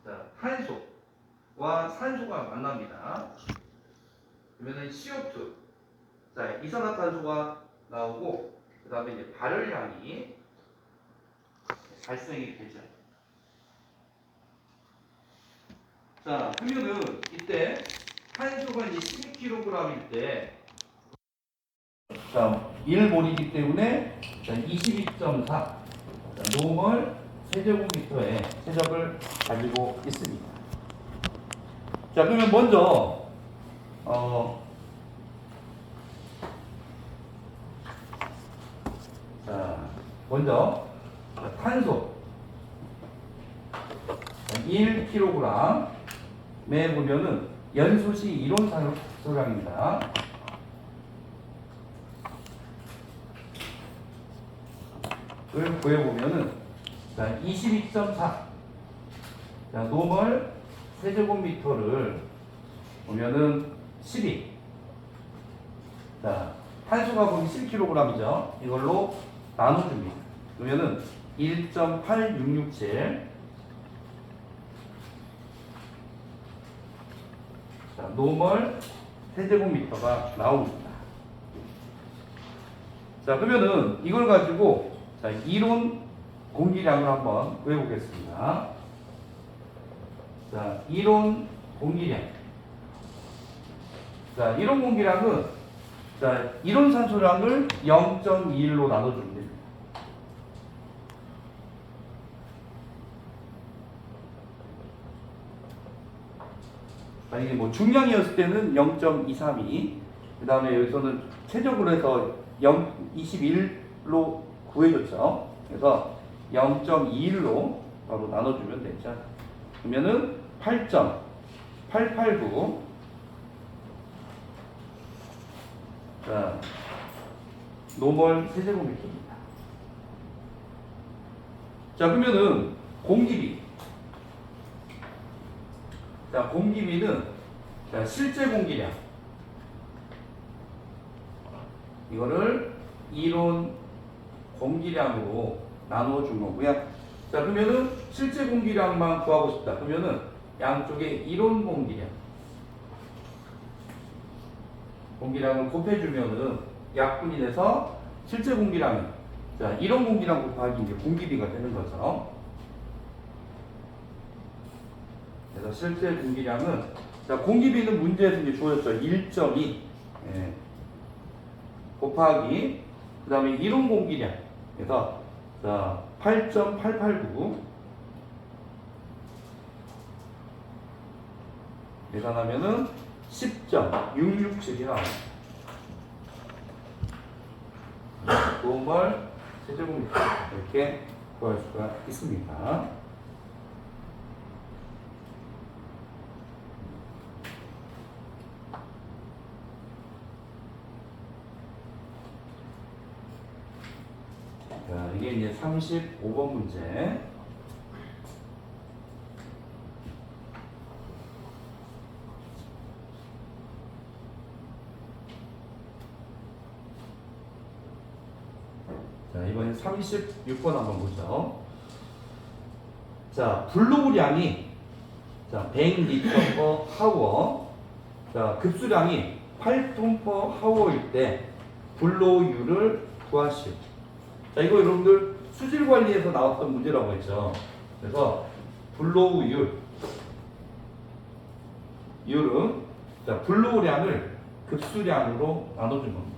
자, 탄소와 산소가 만납니다. 그러면은 CO2, 자, 이산화탄소가 나오고, 그 다음에 이제 발열량이 발생이 되죠. 자, 그러면은 이때 탄소가 이제 12kg일 때, 자, 1몰이기 때문에 22.4 노멀 세제곱미터의 세적을 가지고 있습니다. 자, 그러면 먼저 먼저 탄소 1kg에 보면은 연소시 이론산소량입니다. 을 구해보면은 22.4 노멀 세제곱미터를 보면은 12. 자, 탄소가 보면 10kg이죠. 이걸로 나눠줍니다. 그러면은 1.8667 노멀 세제곱미터가 나옵니다. 자, 그러면은 이걸 가지고 이론 공기량을 한번 구해보겠습니다. 자, 이론 공기량. 자, 이론 공기량은 이론 산소량을 0.21로 나눠주면 됩니다. 이게 뭐 중량이었을 때는 0.232, 그 다음에 여기서는 최적으로 해서 0.21로 구해줬죠. 그래서 0.21로 바로 나눠주면 되죠. 그러면은 8.889 노멀 세제곱미터입니다. 자, 그러면은 공기비. 자, 공기비는 실제 공기량. 이거를 이론 공기량으로 나누어 준 거고요. 자, 그러면은 실제 공기량만 구하고 싶다. 그러면은 양쪽에 이론 공기량을 곱해주면은 약분이 돼서 실제 공기량이 이론 공기량 곱하기 이제 공기비가 되는 거죠. 그래서 실제 공기량은 공기비는 문제에서 이제 주어졌죠. 1.2 곱하기 그 다음에 이론 공기량. 그래서 8.889 계산하면은 10.667이 나옵니다. 노멀 세제곱미터 이렇게 구할 수가 있습니다. 자, 이게 이제 35번 문제. 자, 이번엔 36번 한번 보죠. 자, 블로우량이 100L per hour. 자, 급수량이 8톤 per hour일 때 블로우율을 구하시오. 자, 이거 여러분들 수질 관리에서 나왔던 문제라고 했죠. 그래서 블로우율은 블로우량을 급수량으로 나눠준 겁니다.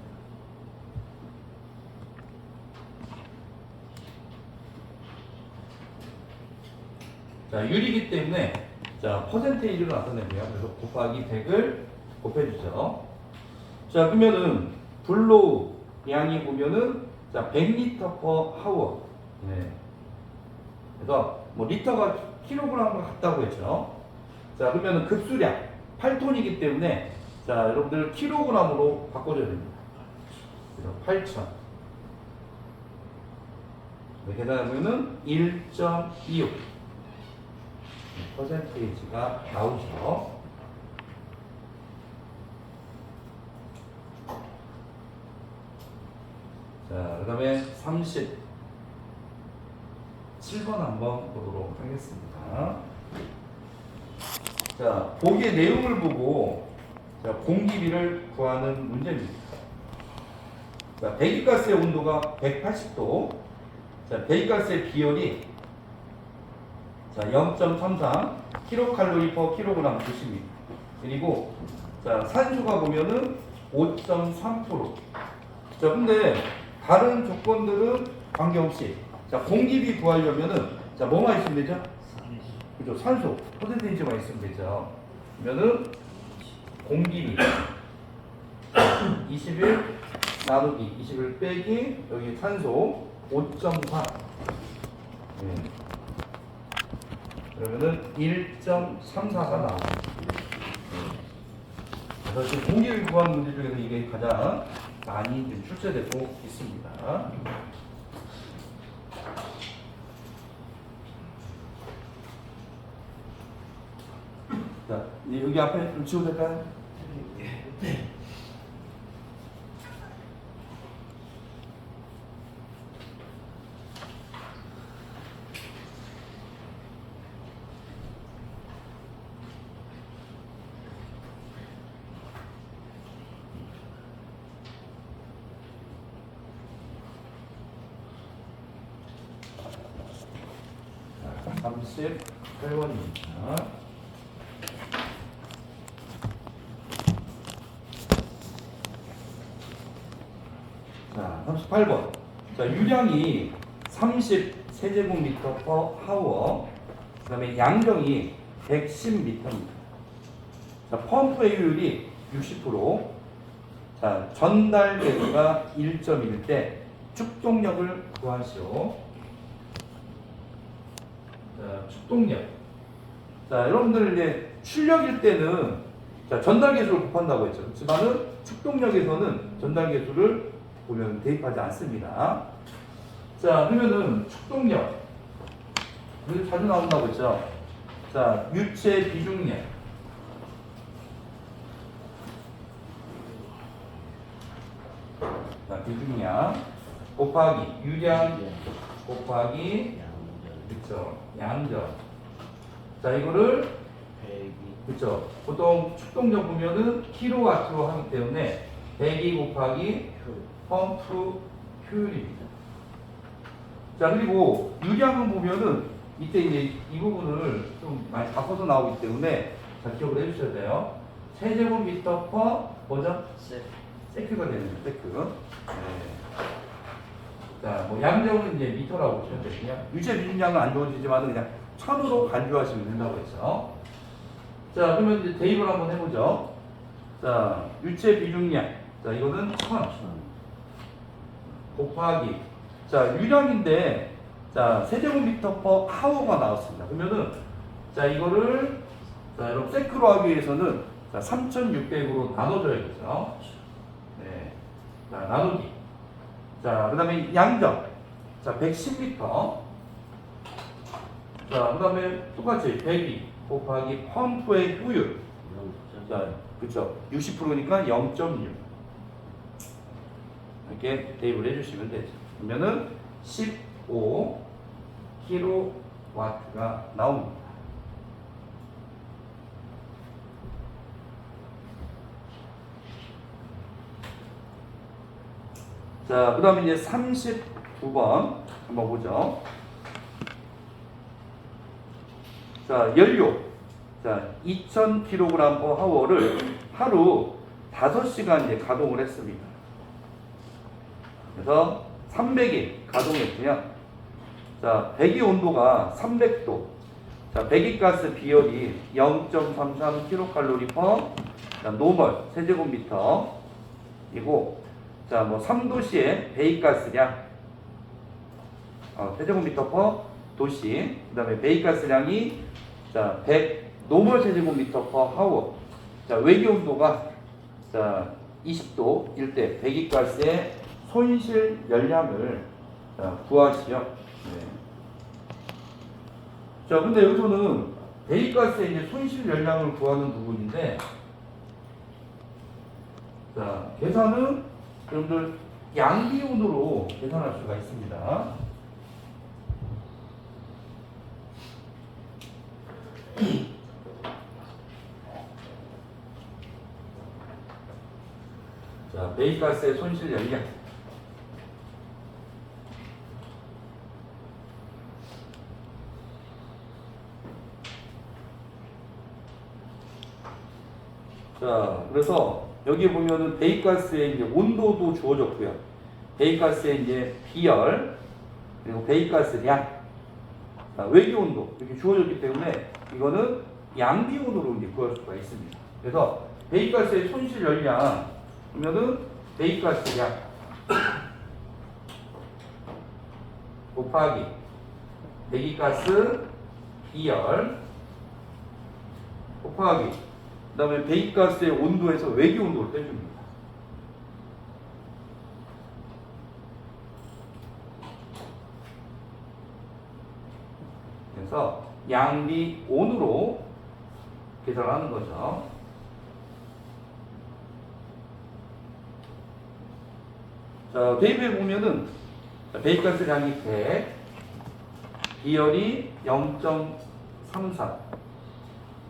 자, 율이기 때문에 퍼센테이지로 나타내고요. 그래서 곱하기 100을 곱해주죠. 자, 그러면은 블로우 양이 보면은 100L per hour. 네. 그래서 뭐 리터가 킬로그램과 같다고 했죠. 자, 그러면은 급수량 8톤이기 때문에 여러분들 킬로그램으로 바꿔줘야 됩니다. 그래서 8,000. 네, 계산하면은 1.26 퍼센테이지가 나오죠. 자, 그 다음에 37번 한번 보도록 하겠습니다. 자, 보기의 내용을 보고 자, 공기비를 구하는 문제입니다. 자, 배기가스의 온도가 180도. 자, 배기가스의 비열이 자, 0.33 kcal per kg 주십니다. 그리고 자, 산소가 보면은 5.3%. 자, 근데 다른 조건들은 관계없이 자, 공기비 구하려면은 자, 뭐만 있으면 되죠? 그죠? 산소 퍼센테이지만 있으면 되죠. 그러면은 공기비 21 나누기 21 빼기 여기 산소 5.4. 네. 그러면은 1.34가 나옵니다. 그래서 지금 공기비 구하는 문제 중에서 이게 가장 많이 지금 출제되고 있습니다. 자, 여기 앞에 좀 지워도 될까요? 네. 자, 38번입니다. 자, 38번. 자, 유량이 30세제곱미터 per hour. 그 다음에 양정이 110m입니다. 자, 펌프 회유율이 60%. 자, 전달 계수가 1.1 때 축동력을 구하시오. 자, 축동력. 자, 여러분들 이제 출력일 때는 자, 전달 계수를 곱한다고 했죠. 그렇지만은 축동력에서는 전달 계수를 보면 대입하지 않습니다. 자, 그러면은 축동력. 이거 자주 나온다고 했죠. 자, 유체 비중력. 자, 비중량 곱하기 유량 곱하기 그쵸 양전. 자, 이거를 그쵸 보통 축동력 보면은 킬로와트로 하기 때문에 100이 곱하기 펌프 효율입니다. 자, 그리고 유량은 보면은 이때 이제 이 부분을 좀 많이 바꿔서 나오기 때문에 자, 기억을 해주셔야 돼요. 세제곱미터 퍼 뭐죠? 세크가 되는 거죠. 세크. 네. 자, 뭐 양정은 이제 미터라고 보시면 되고요. 유체 비중량은 안 좋아지지만 그냥 천으로 간주하시면 된다고 했죠. 자, 그러면 이제 대입을 한번 해보죠. 자, 유체 비중량. 자, 이거는 1000 곱하기. 자, 유량인데 자, 세제곱미터 퍼 하워가 나왔습니다. 그러면은 자, 이거를 자, 여러분 세크로 하기 위해서는 자, 3600으로 나눠줘야겠죠. 네. 자, 나누기. 자, 그 다음에 양정. 자, 110m. 자, 그 다음에 똑같이 102 곱하기 펌프의 효율. 자, 그쵸. 60%니까 0.6. 이렇게 대입을 해주시면 되죠. 그러면은 15 킬로와트가 나옵니다. 자, 그 다음에 이제 39번 한번 보죠. 자, 연료. 자, 2000kg per hour를 하루 5시간 이제 가동을 했습니다. 그래서 300일 가동했고요. 자, 배기 온도가 300도. 자, 배기가스 비열이 0.33 kcal per 노멀 세제곱미터이고, 자, 뭐 3도시의 배기가스량 세제곱미터 per 도시. 그다음에 배기가스량이 자, 100 노멀 세제곱미터 per hour. 자, 외기 온도가 자, 20도일 때 배기가스의 손실 열량을 구하시오. 네. 자, 근데 여기서는 배기가스의 이제 손실 열량을 구하는 부분인데, 자, 계산은 여러분들 양비온으로 계산할 수가 있습니다. 자, 배기가스의 손실 연량. 자, 그래서 여기 보면은 배기가스의 이제 온도도 주어졌고요. 배기가스의 이제 비열, 그리고 배기가스량, 외기 온도 이렇게 주어졌기 때문에 이거는 양비온으로 이제 구할 수가 있습니다. 그래서 배기가스의 손실 열량 그러면은 배기가스량 곱하기 배기가스 비열 곱하기 그 다음에 배기가스의 온도에서 외기 온도를 빼줍니다. 그래서 양비온으로 계산하는 거죠. 자, 대입해 보면은 배기가스량이 100, 비열이 0.33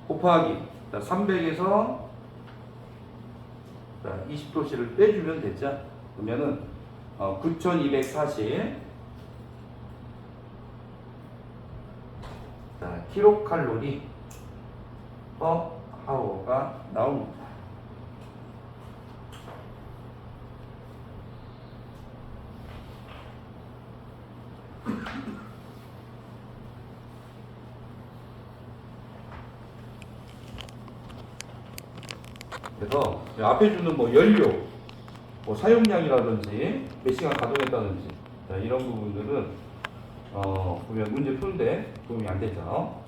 곱하기 300에서 20도씨를 빼주면 되죠. 그러면은 9240 킬로칼로리 퍼 하워가 나옵니다. 그래서 앞에 주는 뭐 연료, 뭐 사용량이라든지 몇 시간 가동했다든지 이런 부분들은 보면 문제 푸는데 도움이 안 되죠.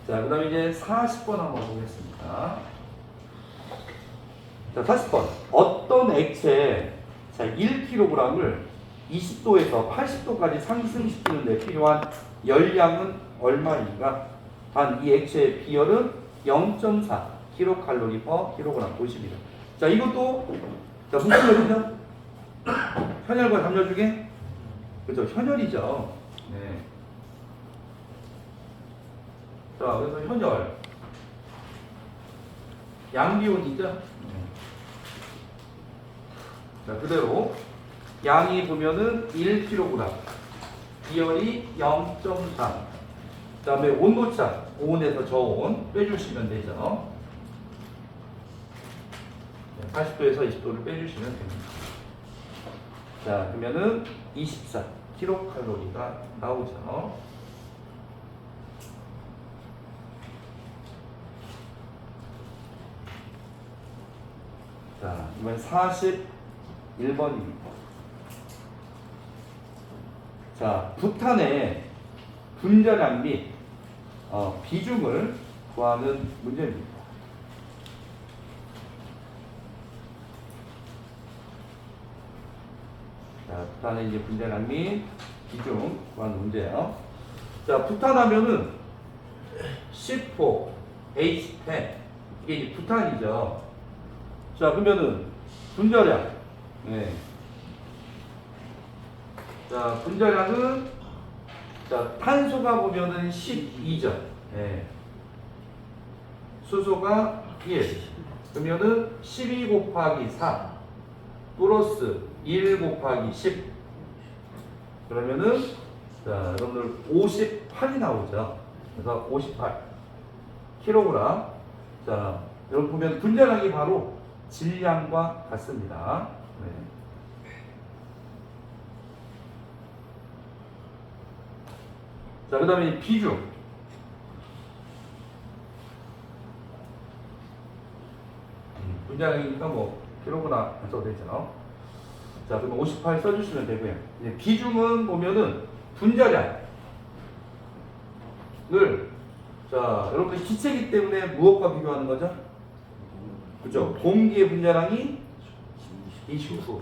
자, 그 다음에 이제 40번 한번 보겠습니다. 자, 40번. 어떤 액체, 자, 1kg을 20도에서 80도까지 상승시키는 데 필요한 열량은 얼마인가? 단 이 액체의 비열은 0.4 kcal per kg 보십니다. 자, 이것도 자, 무슨 열이죠? 현열과 담열 중에 그렇죠, 현열이죠. 네. 자, 그래서 현열 양비온이죠. 자, 그대로 양이 보면은 1kg, 비열이 0.3. 그 다음에 온도차, 고온에서 저온 빼주시면 되죠. 80도에서 20도를 빼주시면 됩니다. 자, 그러면은 24 킬로칼로리가 나오죠. 자, 이번 41번입니다. 자, 부탄의 분자량 및 비중을 구하는 문제입니다. 자, 부탄의 이제 분자량 및 비중 구하는 문제예요. 자, 부탄하면은 C4, H10 이게 이제 부탄이죠. 자, 그러면은 분자량, 네. 자, 분자량은 자, 탄소가 보면은 12죠. 네. 수소가 1. 그러면은 12 곱하기 4 플러스 1 곱하기 10. 그러면은 자, 여러분들 58이 나오죠. 그래서 58 킬로그램. 자, 여러분 보면 분자량이 바로 질량과 같습니다. 네. 자, 그 다음에 비중. 분자량이니까 뭐 킬로그램 안 써도 되죠. 자, 그럼 58 써주시면 되고요. 이제 비중은 보면은 분자량을, 자, 여러분들 기체이기 때문에 무엇과 비교하는 거죠? 그죠? 공기의 분자량이 29.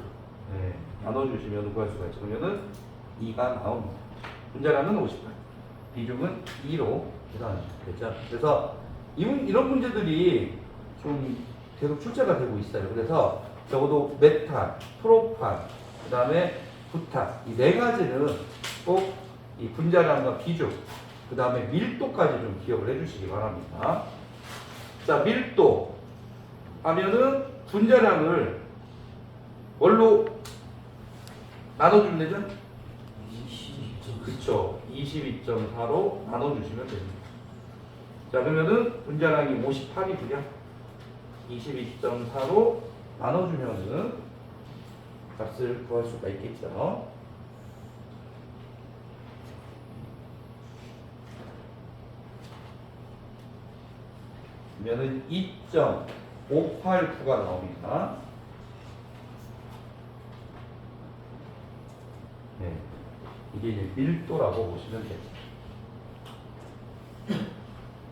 네, 나눠주시면 구할 수가 있죠. 그러면은 2가 나옵니다. 분자량은 58. 비중은 2로 계산되죠. 그래서 이런 문제들이 좀 계속 출제가 되고 있어요. 그래서 적어도 메탄, 프로판, 그 다음에 부탁. 이 네 가지는 꼭 이 분자량과 비중, 그 다음에 밀도까지 좀 기억을 해주시기 바랍니다. 자, 밀도 하면은 분자량을 뭘로 나눠주면 되죠? 그렇죠. 22.4로 나눠주시면 됩니다. 자, 그러면은 분자량이 58이고요. 22.4로 나눠주면은 값을 구할 수가 있겠죠. 그러면은 2.589가 나옵니다. 네, 이게 이제 밀도라고 보시면 되죠.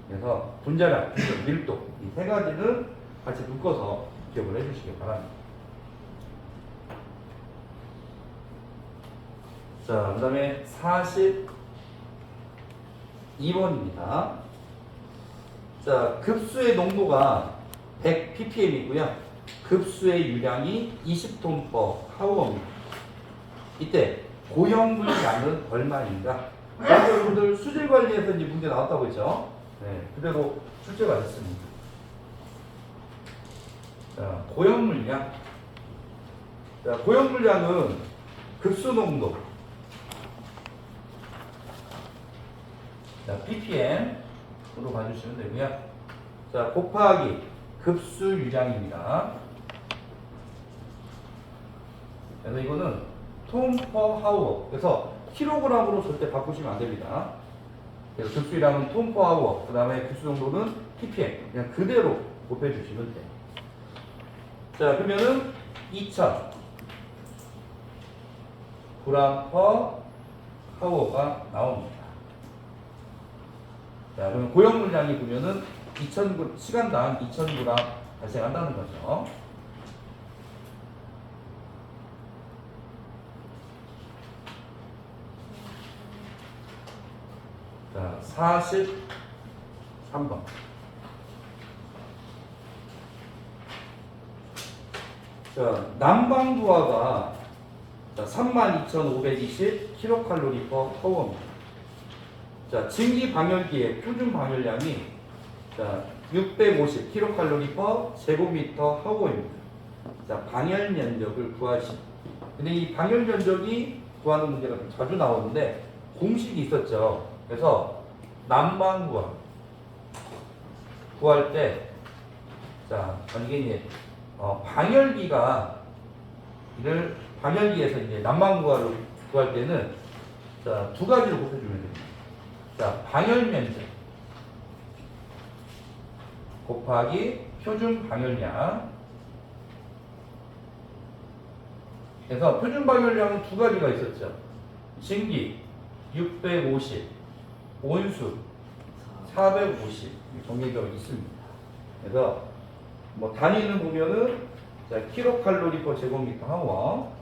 그래서 분자량, 비중, 밀도 이 세 가지는 같이 묶어서 기억을 해주시기 바랍니다. 자, 그 다음에 42번입니다. 자, 급수의 농도가 100 ppm이고요. 급수의 유량이 20톤/하워입니다. 이때 고형물량은 얼마인가? 여러분들 수질 관리에서 이제 문제 나왔다고 했죠. 네, 그대로 출제가 됐습니다. 자, 고형물량. 자, 고형물량은 급수 농도. 자, ppm으로 봐주시면 되고요. 자, 곱하기 급수 유량입니다. 그래서 이거는 톤/하워. 그래서 킬로그램으로 절대 바꾸시면 안 됩니다. 그래서 급수 유량은 톤/하워. 그 다음에 급수 농도는 ppm. 그냥 그대로 곱해주시면 돼요. 자, 그러면은 2000 g/하워가 나옵니다. 자, 그러면 고형물량이 보면은 2000g, 시간당 2000g 발생한다는 거죠. 자, 43번. 자, 난방부하가 32,520kcal/h입니다. 자, 증기 방열기의 표준 방열량이 650kcal/제곱미터/하워입니다. 자, 방열 면적을 구하시. 근데 이 방열 면적이 구하는 문제가 좀 자주 나오는데 공식이 있었죠. 그래서 난방부하 구할 때, 자, 이게 이제 방열기에서 이제 난방부하를 구할 때는 자, 두 가지로 곱해주면 됩니다. 자, 방열 면적 곱하기 표준 방열량. 그래서 표준 방열량은 두 가지가 있었죠. 증기 650, 온수 450 정리되어 있습니다. 그래서 뭐 단위는 보면은 자, kcal/제곱미터/하워.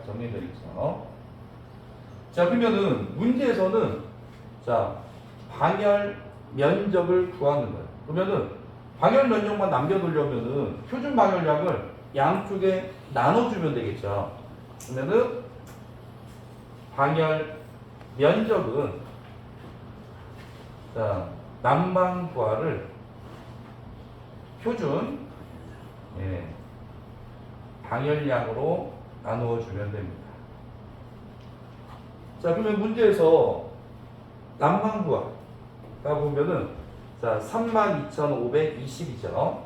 정리되어 있죠. 자, 그러면은 문제에서는 자, 방열 면적을 구하는 거예요. 그러면은 방열 면적만 남겨두려면은 표준 방열량을 양쪽에 나눠주면 되겠죠. 그러면은 방열 면적은 자, 난방부하를 표준 방열량으로 나누어 주면 됩니다. 자, 그러면 문제에서 난방부하가 보면은 자, 32,520이죠.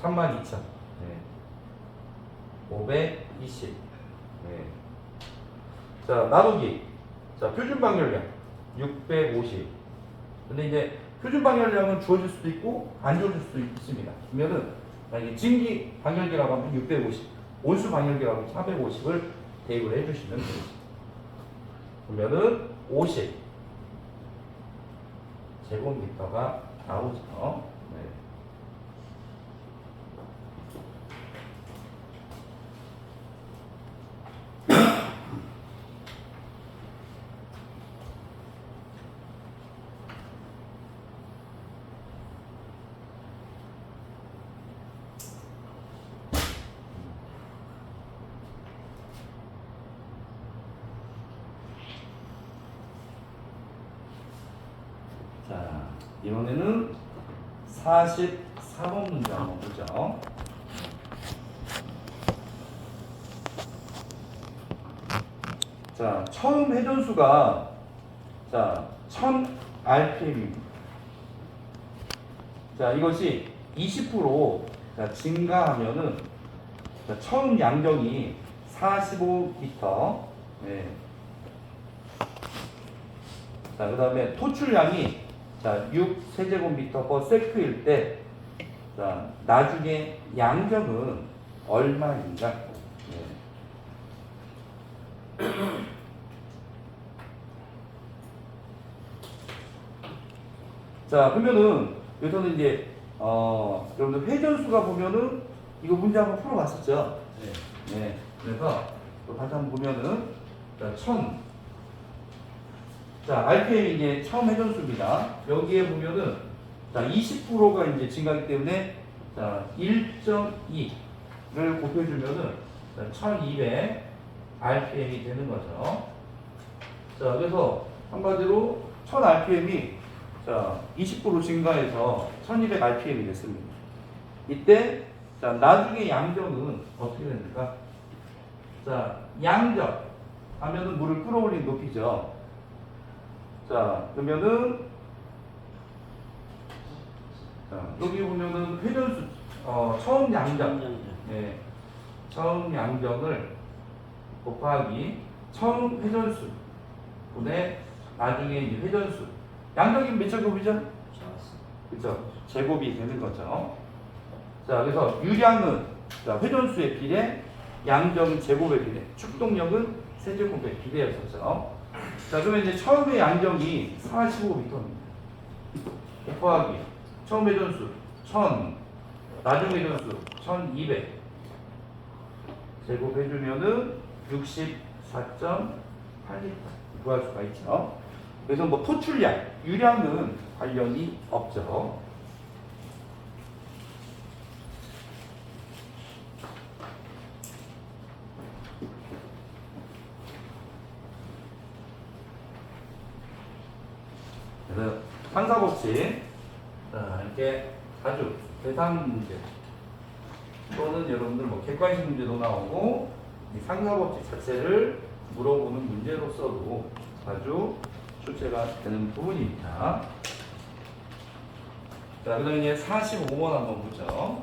32,000. 520. 자, 나누기. 자, 표준 방열량 650. 근데 이제 표준 방열량은 주어질 수도 있고 안 주어질 수도 있습니다. 그러면은 만약에 증기 방열기라고 하면 650, 온수 방열기라고 하면 450을 대입을 해주시면 됩니다. 그러면은 50 제곱미터가 나오죠. 네. 이번에는 44번 문제 한번 보죠. 자, 처음 회전수가 자, 1000rpm입니다. 자, 이것이 20% 자, 증가하면은 자, 처음 양정이 45m. 네. 자, 그 다음에 토출량이 자, 6세제곱미터/s일 때 자, 나중에 양정은 얼마인가? 네. 자, 그러면은 여기서는 이제 여러분들 회전수가 보면은 이거 문제 한번 풀어봤었죠. 네. 네. 그래서 또 다시 한번 보면은 자, 1000. 자, RPM이 이제 처음 회전수입니다. 여기에 보면은 자, 20%가 이제 증가하기 때문에 자, 1.2를 곱해주면은 1200 RPM이 되는 거죠. 자, 그래서 한마디로 1000 RPM이 자, 20% 증가해서 1200 RPM이 됐습니다. 이때 자, 나중에 양정은 어떻게 됩니까? 자, 양정 하면은 물을 끌어올린 높이죠. 자, 그러면은 자, 여기 보면은 회전수 처음 양정. 네. 처음 양정을 곱하기 처음 회전수 분의 나중에 이제 회전수. 양정이 몇 제곱이죠? 그렇죠. 제곱이 되는 거죠. 자, 그래서 유량은 자, 회전수의 비례, 양정은 제곱의 비례, 축동력은 세제곱의 비례였었죠. 자, 그러면 이제 처음에 양정이 45m입니다. 곱하기 처음 회전수 1000, 나중 회전수 1200 제곱해주면은 64.8리터 구할 수가 있죠. 그래서 뭐 토출량, 유량은 관련이 없죠. 그래서 상사법칙 자, 이렇게 자주 대상 문제 또는 여러분들 뭐 객관식 문제도 나오고 이 상사법칙 자체를 물어보는 문제로서도 자주 출제가 되는 부분입니다. 자, 그 다음에 이제 45번 한번 보죠.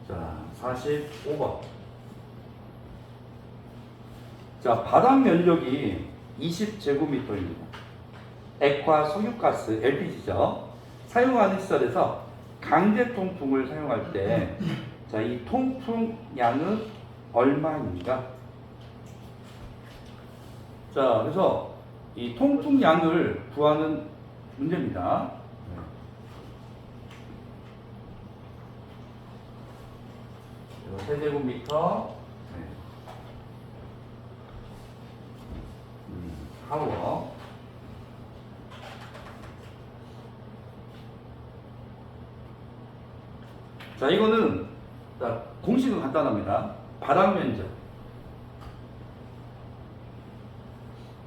자, 45번. 자, 바닥 면적이 20제곱미터입니다. 액화 석유가스 LPG죠. 사용하는 시설에서 강제 통풍을 사용할 때, 자, 이 통풍량은 얼마입니까? 자, 그래서 이 통풍량을 구하는 문제입니다. 세제곱미터 하워. 자, 이거는 자, 공식은 간단합니다. 바닥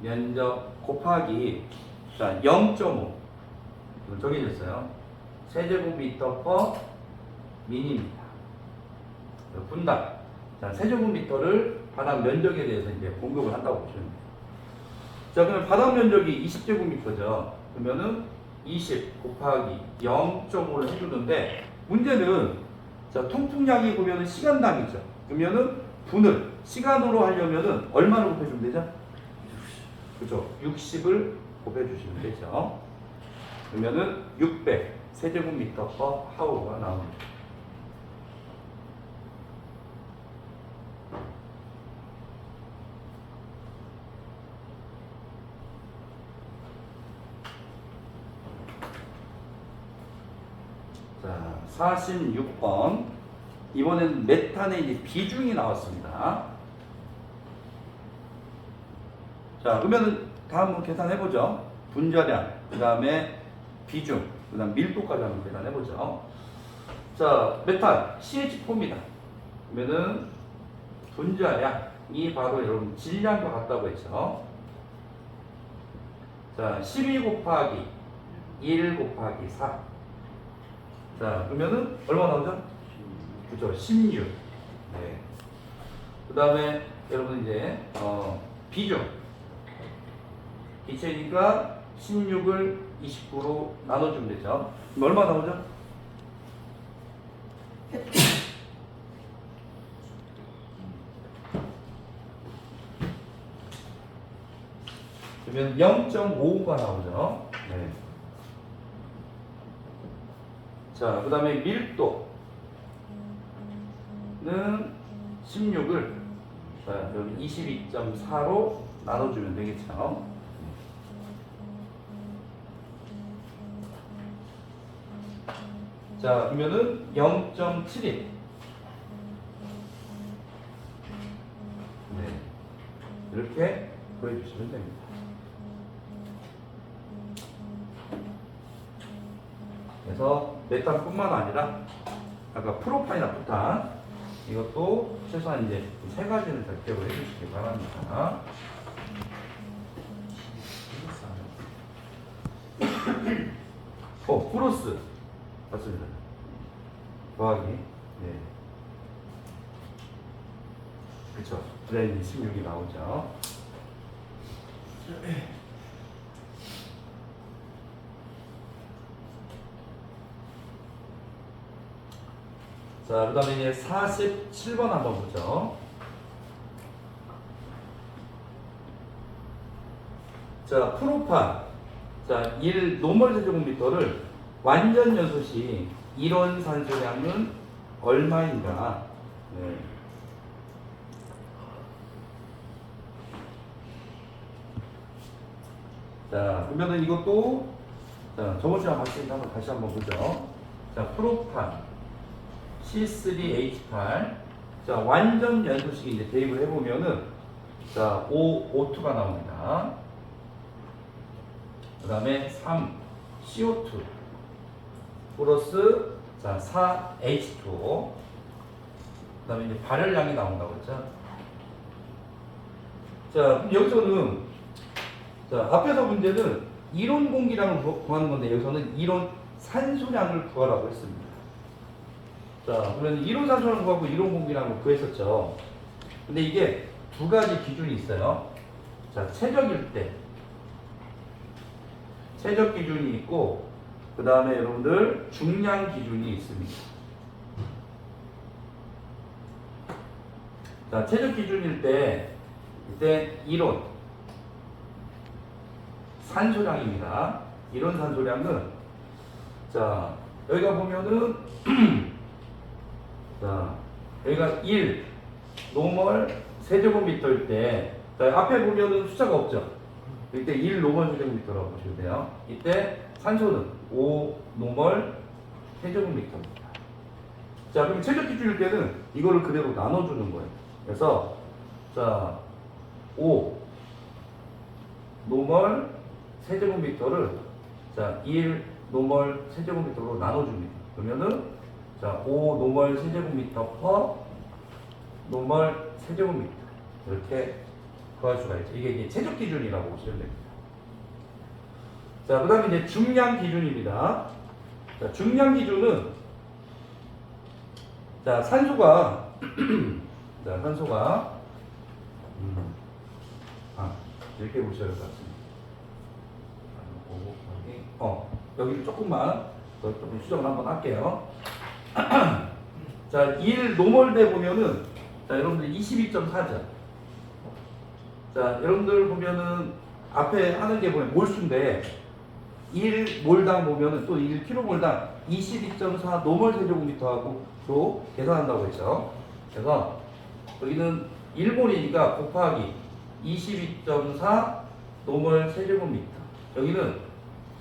면적 곱하기 자, 0.5 정해졌어요. 세제곱미터 퍼 미니입니다. 분당. 자, 세제곱미터를 바닥 면적에 대해서 이제 공급을 한다고 보시면 됩니다. 자, 그러면 바닥 면적이 20제곱미터죠. 그러면은 20 곱하기 0.5를 해주는데, 문제는 자, 통풍량이 보면은 시간당이죠. 그러면은 분을 시간으로 하려면은 얼마를 곱해주면 되죠? 그렇죠. 60을 곱해주시면 되죠. 그러면은 600 세제곱미터 퍼 하우가 나옵니다. 자, 46번. 이번에는 메탄의 이제 비중이 나왔습니다. 자, 그러면은 다 한번 계산해보죠. 분자량, 그 다음에 비중, 그 다음 밀도까지 한번 계산해보죠. 자, 메탄 CH4입니다. 그러면은 분자량이 바로 여러분 질량과 같다고 했죠. 자, 12 곱하기 1 곱하기 4. 자, 그러면은 얼마 나오죠? 그죠? 16. 네. 그 다음에 여러분 이제 비중. 기체니까 16을 29로 나눠주면 되죠. 그럼 얼마 나오죠? 그러면 0.55가 나오죠. 네. 자, 그 다음에 밀도는 16을 자, 여기 22.4로 나눠주면 되겠죠. 자, 그러면은 0.71. 네. 이렇게 구해주시면 됩니다. 그래서 메탄뿐만 아니라 아까 프로파이나프탄 이것도 최소한 이제 세 가지는 잘 기억을 해주시기 바랍니다. 플러스 맞습니다. 더하기 네. 그쵸. 그래야 16이 나오죠. 자, 그 다음에 이제 47번 한번 보죠. 자, 프로판. 자, 1 노멀 세제곱미터를 완전 연소시 이론 산소량은 얼마인가? 네. 자, 그러면은 이것도 자, 저번 주에 봤으니까 한번 다시 한번 보죠. 자, 프로판 C3H8. 자, 완전 연소식 이제 대입을 해보면은 자, O2가 나옵니다. 그 다음에 3 CO2 플러스 자, 4H2. 그 다음에 이제 발열량이 나온다고 했죠. 자, 여기서는 자, 앞에서 문제는 이론 공기량을 구하는 건데 여기서는 이론 산소량을 구하라고 했습니다. 자, 그러면 이론 산소량을 구하고 이론 공기량을 구했었죠. 근데 이게 두 가지 기준이 있어요. 자, 최적일 때 최적 기준이 있고 그 다음에 여러분들 중량 기준이 있습니다. 자, 최적 기준일 때 이때 이론 산소량입니다. 이론 산소량은 자, 여기가 보면은 자, 여기가 1 노멀 세제곱미터일 때 자, 앞에 보면은 숫자가 없죠. 이때 1 노멀 세제곱미터라고 보시면 돼요. 이때 산소는 5 노멀 세제곱미터입니다. 자, 그럼 최적 기준일 때는 이거를 그대로 나눠주는 거예요. 그래서 자, 5 노멀 세제곱미터를 자, 1 노멀 세제곱미터로 나눠줍니다. 그러면은 자, 5 노멀 세제곱미터 퍼 노멀 세제곱미터 이렇게 구할 수가 있죠. 이게 이제 최적 기준이라고 보시면 됩니다. 자, 그 다음에 이제 중량 기준입니다. 자, 중량 기준은 자, 산소가 자, 산소가 이렇게 보셔야 될 것 같습니다. 여기 조금만 조금 수정을 한번 할게요. 자, 1 노멀대 보면은 자, 여러분들 22.4죠. 자, 여러분들 보면은 앞에 하는 게 보면 몰수인데 1몰당 보면은 또 1kg몰당 22.4 노멀 세제곱미터하고 계산한다고 했죠. 그래서 여기는 1몰이니까 곱하기 22.4 노멀 세제곱미터. 여기는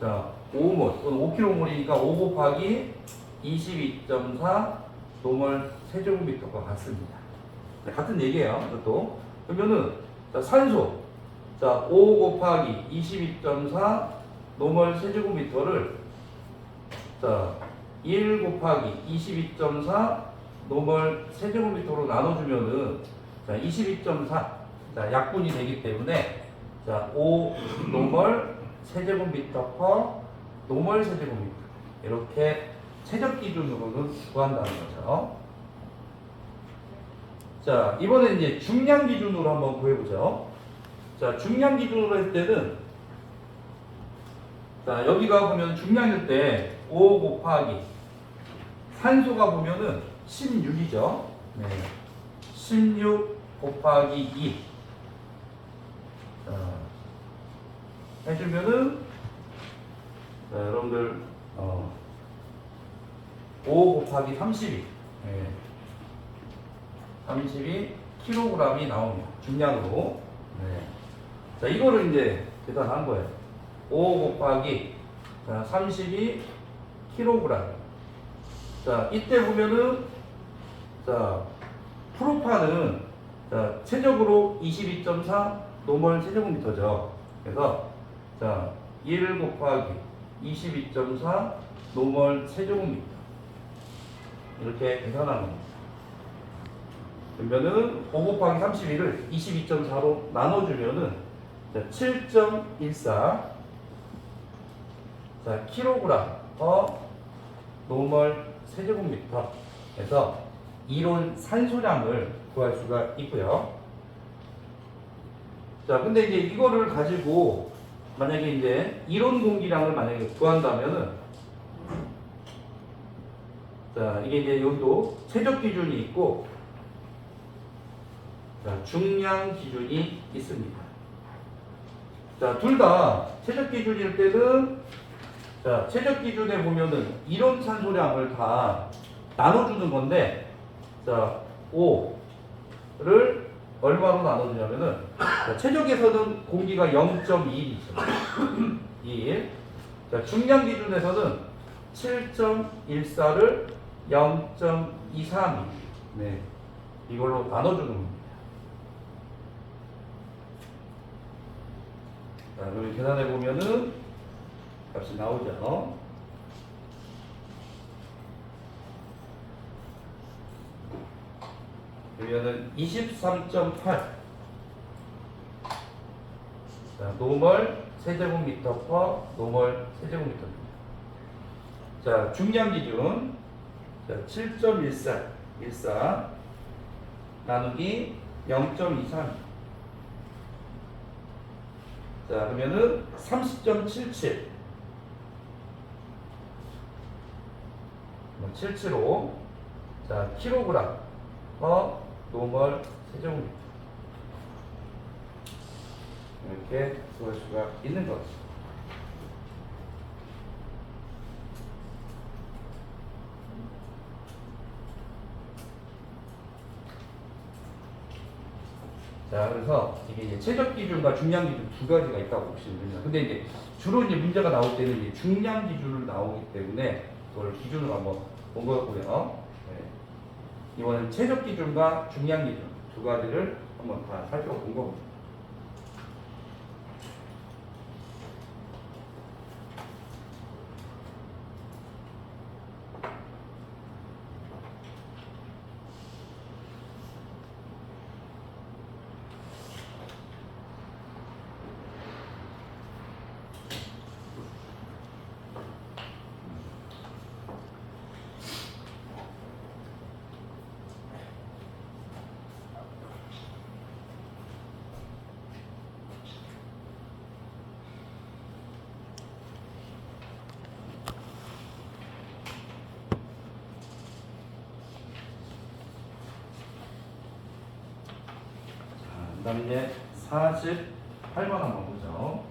자, 5몰 또는 5kg몰이니까 5 곱하기 22.4 노멀 세제곱미터가 같습니다. 네, 같은 얘기예요. 이것도. 그러면은 자, 산소 자, 5 곱하기 22.4 노멀 세제곱미터를 자, 1 곱하기 22.4 노멀 세제곱미터로 나눠주면은 자, 22.4 자, 약분이 되기 때문에 자, 5 노멀 세제곱미터 퍼 노멀 세제곱미터 이렇게 최적 기준으로는 구한다는 거죠. 자, 이번엔 이제 중량 기준으로 한번 구해보죠. 자, 중량 기준으로 할 때는 자, 여기가 보면 중량일 때 5 곱하기 산소가 보면은 16이죠. 네. 16 곱하기 2 자, 해주면은 자, 여러분들 5 곱하기 32 네. 32kg이 나옵니다. 중량으로. 네. 자, 이거를 이제 계산한 거예요. 5 곱하기 자, 32kg. 자, 이때 보면은 자, 프로판은 자, 최적으로 22.4 노멀 세제곱미터죠. 그래서 자, 1 곱하기 22.4 노멀 세제곱미터 이렇게 계산하는 겁니다. 그러면은 5 곱하기 32를 22.4로 나눠주면은 7.14 자, 킬로그램 노멀 세제곱미터에서 이론 산소량을 구할 수가 있고요. 자, 근데 이제 이거를 가지고 만약에 이제 이론 공기량을 만약에 구한다면은 자, 이게 이제 여기도 최적 기준이 있고 자, 중량 기준이 있습니다. 자, 둘 다 최적 기준일 때는 자, 최적 기준에 보면은 이론 산소량을 다 나눠주는 건데 자, 5를 얼마로 나눠주냐면은 자, 최적에서는 공기가 0.21이죠. 2. 자, 중량 기준에서는 7.14를 0.23 네, 이걸로 나눠주는 겁니다. 자, 그럼 계산해 보면은 값이 나오죠. 그러면은 23.8 자, 노멀 세제곱미터 퍼 노멀 세제곱미터입니다. 자, 중량 기준 자, 7.14 나누기 0.23 자, 그러면은 30.77 775 자, 킬로그램 퍼 노멀 세제곱미터 이렇게 구할 수가 있는 거죠. 자, 그래서 이게 이제 최적 기준과 중량 기준 두 가지가 있다고 보시면 됩니다. 근데 이제 주로 이제 문제가 나올 때는 이제 중량 기준을 나오기 때문에 그걸 기준으로 한번 본 거고요. 네. 이번엔 최적 기준과 중량 기준 두 가지를 한번 다 살펴본 겁니다. 그 다음에 이제 48번 한번 보죠.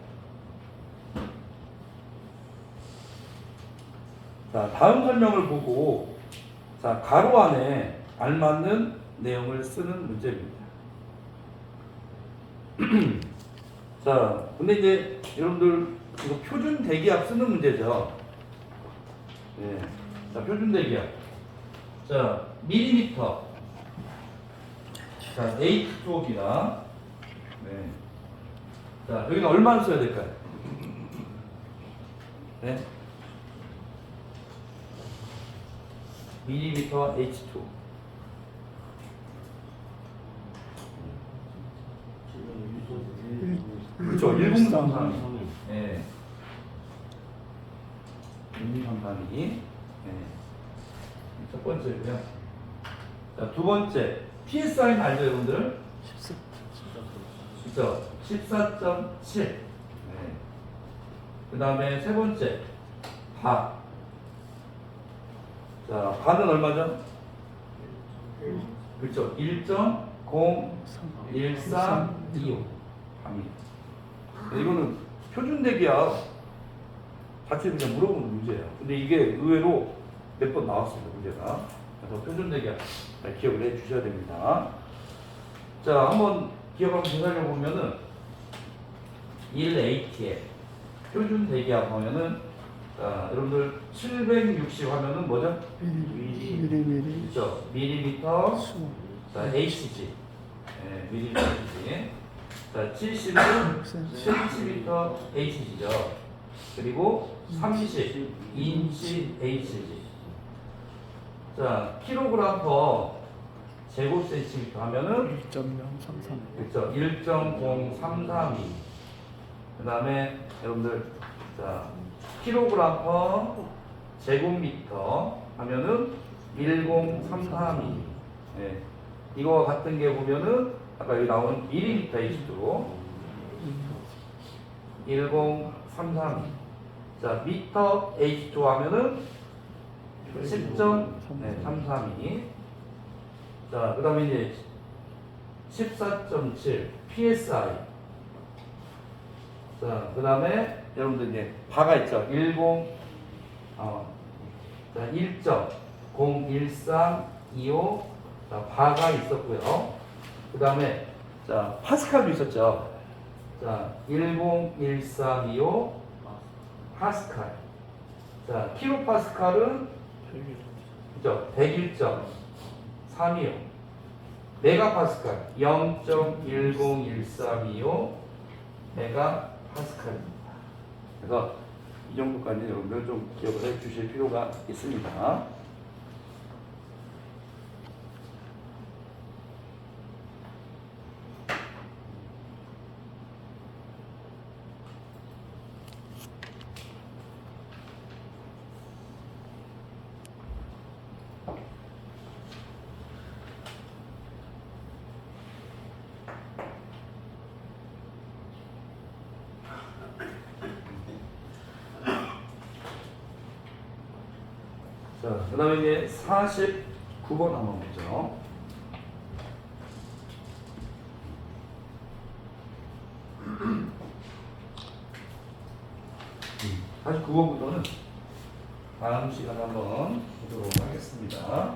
자, 다음 설명을 보고 자, 가로 안에 알맞는 내용을 쓰는 문제입니다. 자, 근데 이제 여러분들 이거 표준 대기압 쓰는 문제죠. 네. 자, 표준 대기압. 자, 밀리미터. 자, H2O입니다. 네. 자, 여기는 얼마를 써야 될까요? 네. 밀리미터 H2. 그렇죠. 1033. 네. 1033이. 네. 첫 번째고요. 자, 두 번째. PSI는 알죠, 여러분들? 14. 그렇죠. 14.7. 네. 그 다음에 세 번째. 바. 자, 바는 얼마죠? 그렇죠. 1.01325. 밤이. 이거는 표준 대기야. 같이 그냥 물어보는 문제예요. 근데 이게 의외로 몇 번 나왔습니다, 문제가. 그래서 표준 대기야. 잘 기억을 해 주셔야 됩니다. 자, 한번 기억 한번 되살려 보면은 1ATM 표준 대기압 하면은 자, 여러분들 760 하면은 뭐죠? 미리미리. 그렇죠. 밀리미터. 수. 자, HG. 네, 밀리미터 HG. 자, 70은 센티미터 HG죠. 그리고 30 인치 HG. 자, 킬로그램 퍼 제곱센티미터 하면은 1.033. 그렇죠. 1.0332. 그 다음에 여러분들 자 킬로그램 퍼 제곱미터 하면은 10332. 예. 이거와 같은 게 보면은 아까 여기 나오는 밀리미터 H도 10332. 자 미터 H2 하면은 10.332. 자, 그 다음에 이제 14.7 PSI. 자, 그 다음에 여러분들 이제 바가 있죠. 1.01325. 자, 바가 있었고요. 그 다음에 자, 파스칼도 있었죠. 자, 10125 파스칼. 자, 킬로파스칼은 그죠? 101.325. 메가파스칼 0.101325 메가파스칼입니다. 그래서 이 정도까지 여러분들 좀 기억을 해 주실 필요가 있습니다. 자, 그 다음에 이제 49번 한번 보죠. 49번부터는 다음 시간에 한번 보도록 하겠습니다.